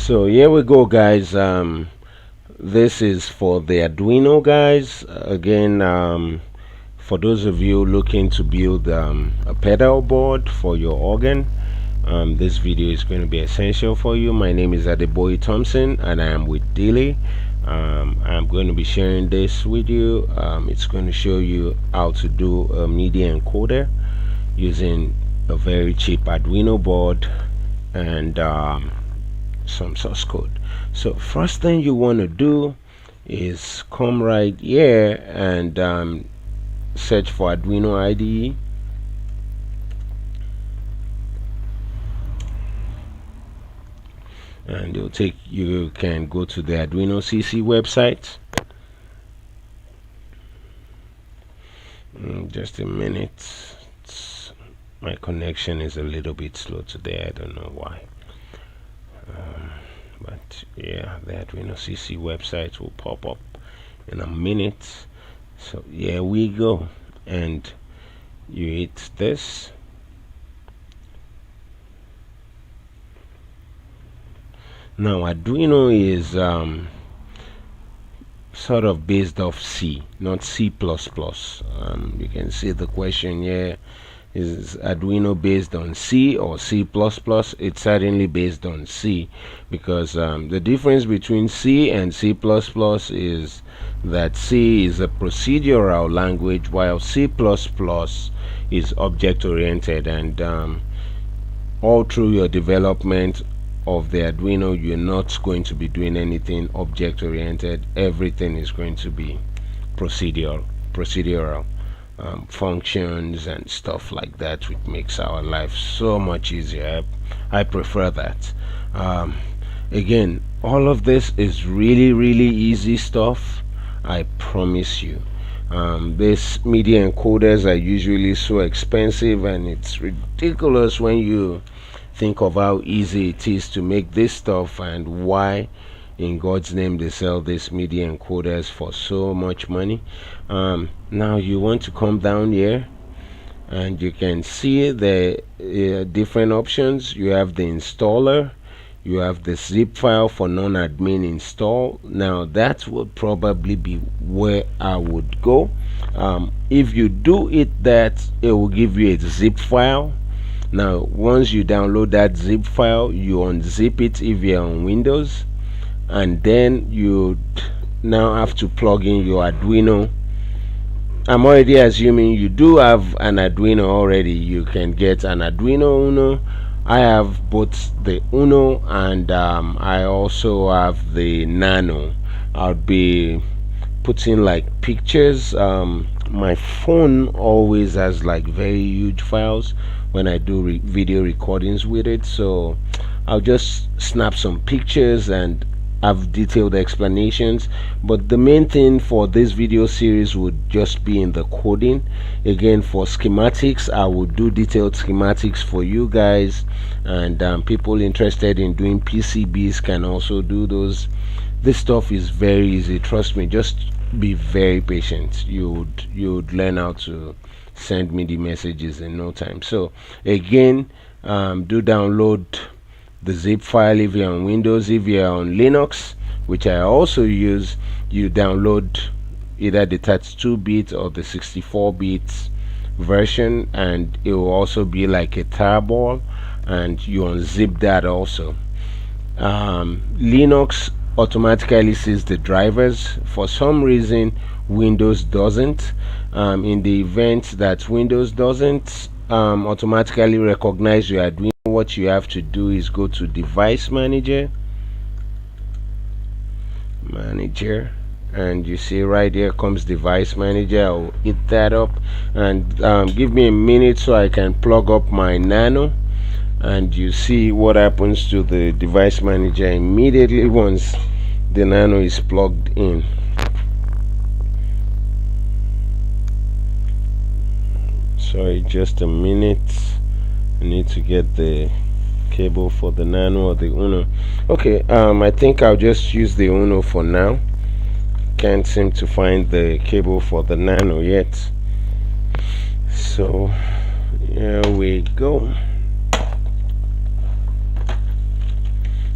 So here we go, guys. This is for the Arduino, guys. Again, for those of you looking to build a pedal board for your organ, this video is going to be essential for you. My name is Adeboye Thompson and I am with Dile. I'm going to be sharing this with you. It's going to show you how to do a MIDI encoder using a very cheap Arduino board and some source code. So first thing you want to do is come right here and search for Arduino IDE. And it'll take you can go to the Arduino CC website. Just a minute. My connection is a little bit slow today. I don't know why. But yeah, the Arduino CC website will pop up in a minute. So here we go, and you hit this. Now Arduino is sort of based off C, not C++. You can see the question here: is Arduino based on C or C++? It's certainly based on C, because the difference between C and C++ is that C is a procedural language while C++ is object-oriented, and all through your development of the Arduino, you're not going to be doing anything object-oriented. Everything is going to be procedural. Functions and stuff like that, which makes our life so much easier. I prefer that. Again, all of this is really easy stuff, I promise you. These MIDI encoders are usually so expensive, and it's ridiculous when you think of how easy it is to make this stuff and why in God's name they sell these MIDI encoders for so much money. Now you want to come down here and you can see the different options. You have the installer, you have the zip file for non-admin install. Now that would probably be where I would go. If you do it, that it will give you a zip file. Now once you download that zip file, you unzip it if you're on Windows, and then you now have to plug in your Arduino. I'm already assuming you do have an Arduino already. You can get an Arduino Uno. I have both the Uno and I also have the Nano. I'll be putting like pictures. My phone always has like very huge files when I do video recordings with it, so I'll just snap some pictures and have detailed explanations. But the main thing for this video series would just be in the coding. Again, for schematics, I would do detailed schematics for you guys, and people interested in doing PCBs can also do those. This stuff is very easy, trust me. Just be very patient. You would learn how to send MIDI messages in no time. So again, do download the zip file if you're on Windows. If you're on Linux, which I also use, you download either the 32-bit or the 64-bit version, and it will also be like a tarball, and you unzip that also. Linux automatically sees the drivers. For some reason Windows doesn't. In the event that Windows doesn't automatically recognize your Arduino, what you have to do is go to Device Manager, and you see right here comes Device Manager. I'll hit that up, and give me a minute so I can plug up my Nano, and you see what happens to the Device Manager immediately once the Nano is plugged in. Sorry, just a minute. I need to get the cable for the Nano or the Uno. Okay, I think I'll just use the Uno for now. Can't seem to find the cable for the Nano yet. So here we go.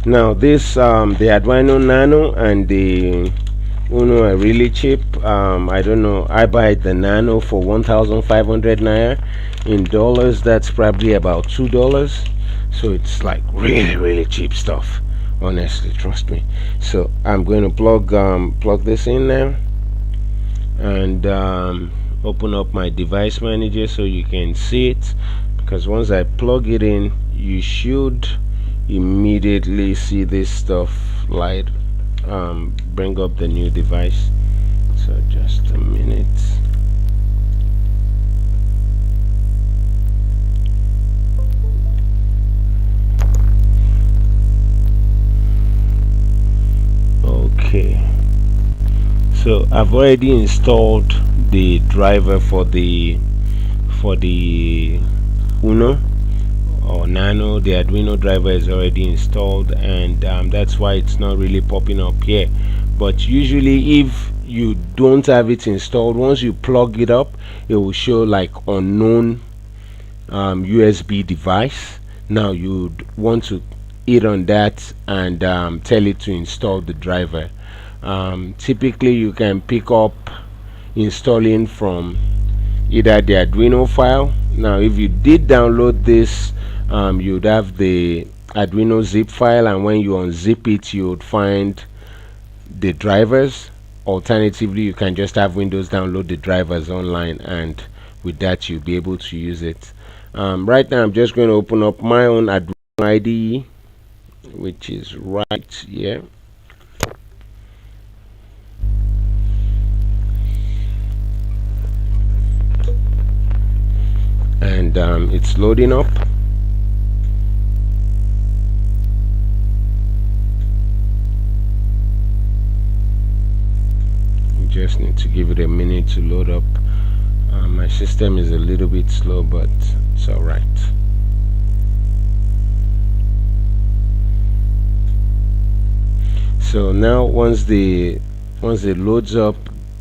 Now this the Arduino Nano and the Uno are really cheap. I don't know, I buy the Nano for 1,500 naira. In dollars that's probably about $2, so it's like really cheap stuff, honestly, trust me. So I'm going to plug this in now, and open up my device manager so you can see it, because once I plug it in you should immediately see this stuff light. Bring up the new device, so just a minute. Okay, so I've already installed the driver for the Uno or Nano. The Arduino driver is already installed, and that's why it's not really popping up here. But usually if you don't have it installed, once you plug it up it will show like unknown USB device. Now you'd want to hit on that and tell it to install the driver. Typically you can pick up installing from either the Arduino file. Now if you did download this, you'd have the Arduino zip file, and when you unzip it you would find the drivers. Alternatively you can just have Windows download the drivers online, and with that you'll be able to use it. Right now I'm just going to open up my own Arduino IDE, which is right here. And it's loading up. You just need to give it a minute to load up. My system is a little bit slow, but it's all right. So now once it loads up,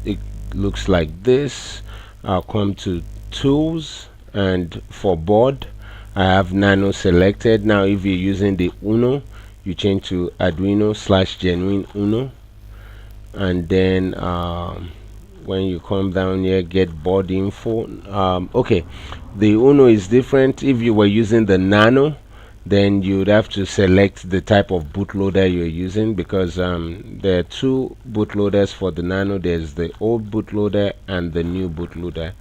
it looks like this. I'll come to tools, and for board I have Nano selected. Now if you're using the Uno, you change to Arduino/genuine Uno, and then when you come down here, get board info. Okay, the Uno is different. If you were using the Nano, then you'd have to select the type of bootloader you're using, because there are two bootloaders for the Nano. There's the old bootloader and the new bootloader.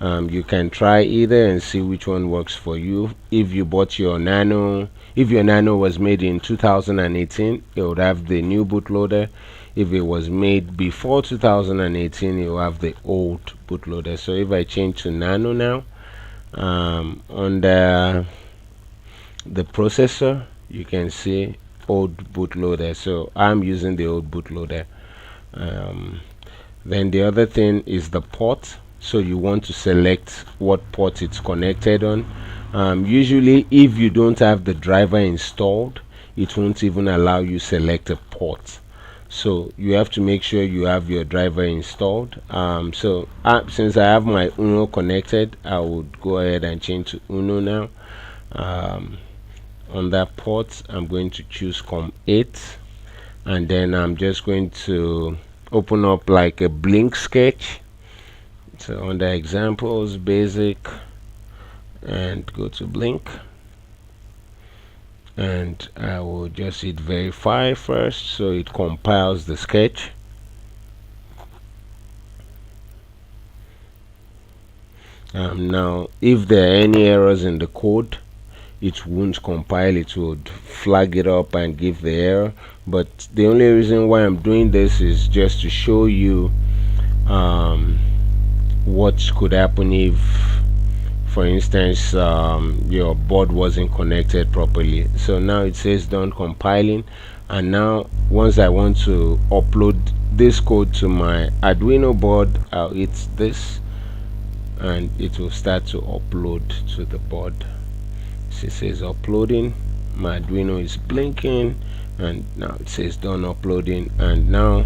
You can try either and see which one works for you. If you bought your Nano, if your Nano was made in 2018, it would have the new bootloader. If it was made before 2018, you have the old bootloader. So if I change to Nano now, under the processor you can see old bootloader, so I'm using the old bootloader. Then the other thing is the port, so you want to select what port it's connected on. Usually if you don't have the driver installed, it won't even allow you select a port, so you have to make sure you have your driver installed. Since I have my Uno connected, I would go ahead and change to Uno now. On that port I'm going to choose COM8, and then I'm just going to open up like a blink sketch. So under examples, basic, and go to blink, and I will just hit verify first so it compiles the sketch. Now if there are any errors in the code, it won't compile, it would flag it up and give the error. But the only reason why I'm doing this is just to show you what could happen if, for instance, your board wasn't connected properly. So now it says done compiling, and now once I want to upload this code to my Arduino board, I'll hit this and it will start to upload to the board. It says uploading, my Arduino is blinking, and now it says done uploading, and now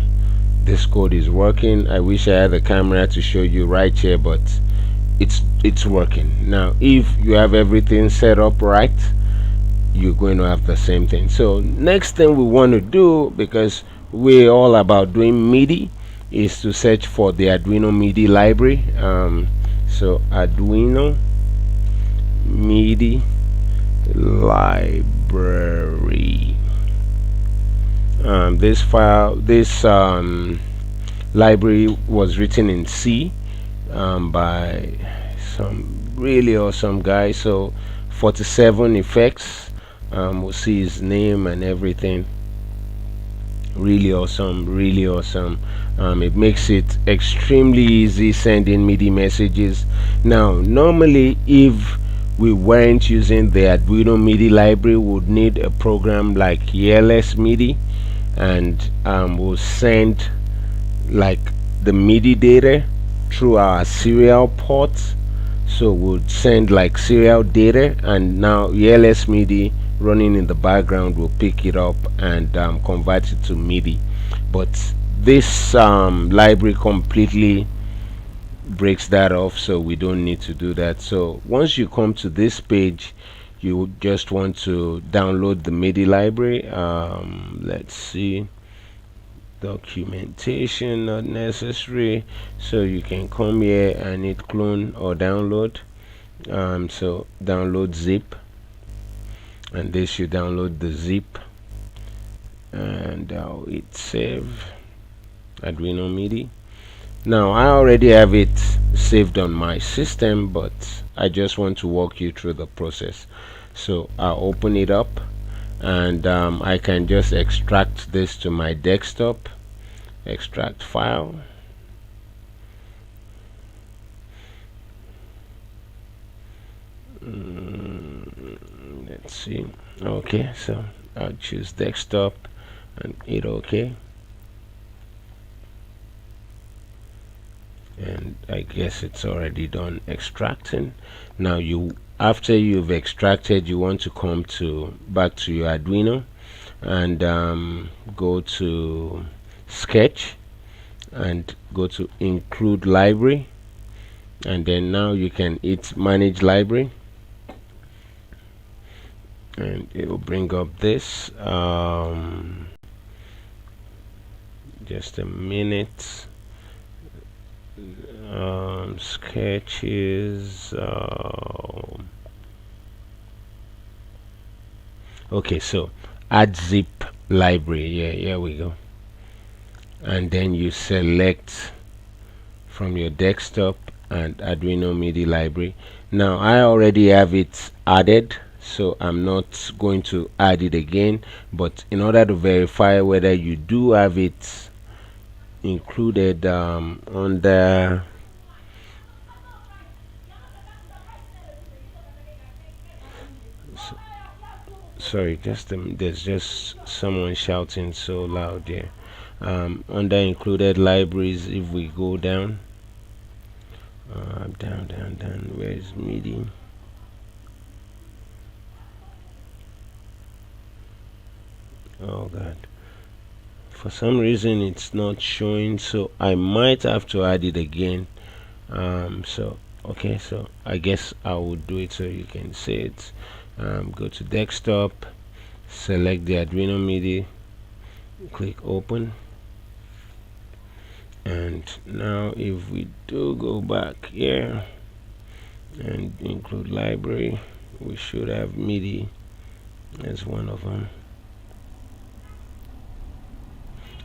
this code is working. I wish I had the camera to show you right here, but it's working. Now if you have everything set up right, you're going to have the same thing. So next thing we want to do, because we're all about doing MIDI, is to search for the Arduino MIDI library. So Arduino MIDI library. This library was written in C by some really awesome guy. So 47 effects. We'll see his name and everything. Really awesome, really awesome. It makes it extremely easy sending MIDI messages. Now normally, if we weren't using the Arduino MIDI library, we would need a program like hairless MIDI, and we'll send like the MIDI data through our serial ports. So we'll send like serial data, and now hairless MIDI running in the background will pick it up and convert it to MIDI. But this library completely breaks that off, so we don't need to do that. So once you come to this page, you just want to download the MIDI library. Let's see, documentation not necessary, so you can come here and hit clone or download. So download zip, and this should download the zip, and I'll hit save Arduino MIDI. Now I already have it saved on my system, but I just want to walk you through the process. So I'll open it up, and I can just extract this to my desktop. Extract file. Let's see. Okay, so I'll choose desktop and hit OK. And I guess it's already done extracting. Now after you've extracted, you want to come back to your Arduino and go to sketch and go to include library, and then now you can hit manage library, and it will bring up this. Just a minute. Sketches. Okay, so add zip library. Yeah, here we go. And then you select from your desktop and Arduino MIDI library. Now I already have it added, so I'm not going to add it again, but in order to verify whether you do have it included on the sorry, there's just someone shouting so loud here. Under included libraries, if we go down, down, where is MIDI? Oh god, for some reason it's not showing, so I might have to add it again. So okay, so I guess I will do it so you can see it. Go to desktop, select the Arduino MIDI, click open, and now if we do go back here and include library, we should have MIDI as one of them.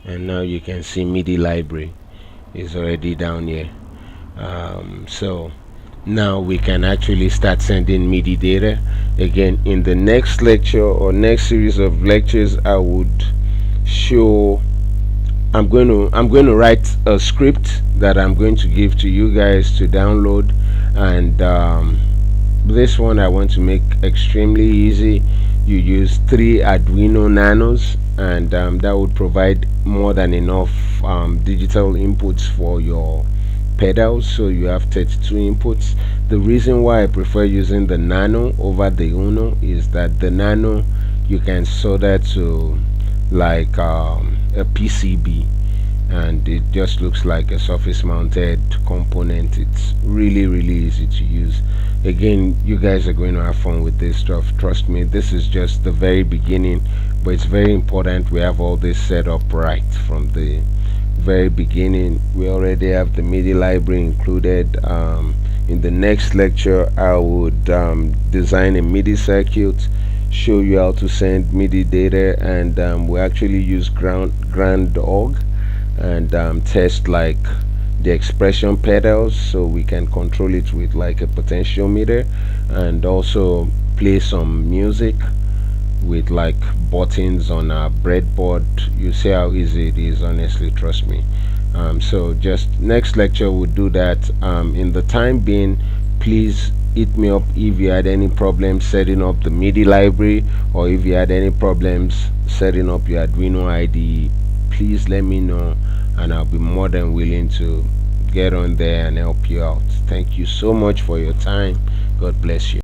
And now you can see MIDI library is already down here. So now we can actually start sending MIDI data. Again, in the next lecture or next series of lectures, I would show, I'm going to write a script that I'm going to give to you guys to download, and this one I want to make extremely easy. You use 3 Arduino Nanos, and that would provide more than enough digital inputs for your pedals, so you have 32 inputs. The reason why I prefer using the Nano over the Uno is that the Nano you can solder to like a PCB, and it just looks like a surface mounted component. It's really easy to use. Again, you guys are going to have fun with this stuff, trust me. This is just the very beginning, but it's very important we have all this set up right from the very beginning. We already have the MIDI library included. In the next lecture I would design a MIDI circuit, show you how to send MIDI data, and we actually use grand org, and test like the expression pedals so we can control it with like a potentiometer, and also play some music with like buttons on our breadboard. You see how easy it is, honestly, trust me. So just next lecture we'll do that. In the time being, please hit me up if you had any problems setting up the MIDI library, or if you had any problems setting up your Arduino IDE. Please let me know, and I'll be more than willing to get on there and help you out. Thank you so much for your time. God bless you.